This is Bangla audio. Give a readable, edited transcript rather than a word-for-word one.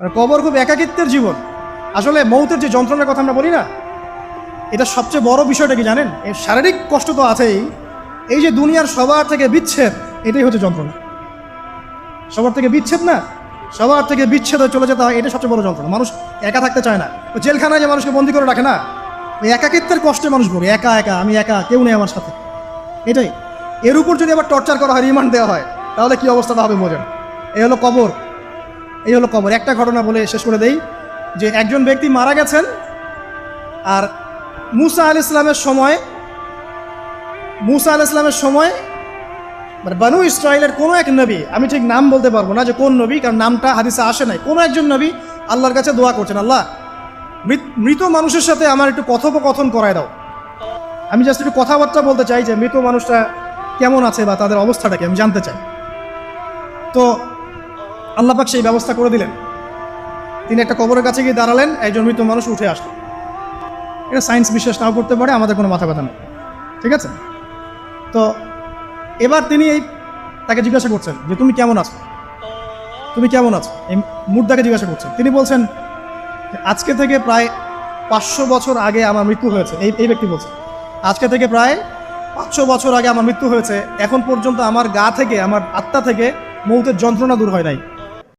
মানে কবর খুব একাকিত্বের জীবন। আসলে মৌতের যে যন্ত্রণার কথা আমরা বলি না, এটা সবচেয়ে বড় বিষয়টা কি জানেন? এর শারীরিক কষ্ট তো আছেই, এই যে দুনিয়ার সবার থেকে বিচ্ছেদ, এটাই হচ্ছে যন্ত্রণা। সবার থেকে বিচ্ছেদ না, সবার থেকে বিচ্ছেদ হয়ে চলে যেতে হয়, এটা সবচেয়ে বড় যন্ত্রণা। মানুষ একা থাকতে চায় না। ওই জেলখানায় যে মানুষকে বন্দি করে রাখে না, ওই একাকিত্বের কষ্টে মানুষ ভোগে, একা একা, আমি একা, কেউ নেই আমার সাথে, এটাই। এর উপর যদি আবার টর্চার করা হয়, রিমান্ড দেওয়া হয়, তাহলে কি অবস্থাটা হবে বোঝেন। এই হলো কবর, এই হলো কবর। একটা ঘটনা বলে শেষ করে দেই, যে একজন ব্যক্তি মারা গেছেন, আর মুসা আলাইহিস সালামের সময় মানে বানু ইসরায়েলের কোনো এক নবী, আমি ঠিক নাম বলতে পারবো না যে কোন নবী, কারণ নামটা হাদিসে আসে নাই, কোনো একজন নবী আল্লাহর কাছে দোয়া করছেন, আল্লাহ মৃত মানুষের সাথে আমার একটু কথোপকথন করায় দাও। আমি জাস্ট একটু কথাবার্তা বলতে চাই যে মৃত মানুষটা কেমন আছে বা তাদের অবস্থাটাকে আমি জানতে চাই। তো আল্লাহ পাক সেই ব্যবস্থা করে দিলেন। তিনি একটা কবরের কাছে গিয়ে দাঁড়ালেন, একজন মৃত মানুষ উঠে আসলো। এটা সায়েন্স বিশ্বাস নাও করতে পারে, আমাদের কোনো মাথা ব্যথা নেই, ঠিক আছে? তো এবার তিনি তাকে জিজ্ঞাসা করছেন যে তুমি কেমন আছো, তুমি কেমন আছো, এই মুর্দাকে জিজ্ঞাসা করছেন। তিনি বলছেন আজকে থেকে প্রায় 500 বছর আগে আমার মৃত্যু হয়েছে। এই ব্যক্তি বলছে আজকে থেকে প্রায় 500 বছর আগে আমার মৃত্যু হয়েছে, এখন পর্যন্ত আমার গা থেকে, আমার আত্মা থেকে মৌতের যন্ত্রণা দূর হয় নাই।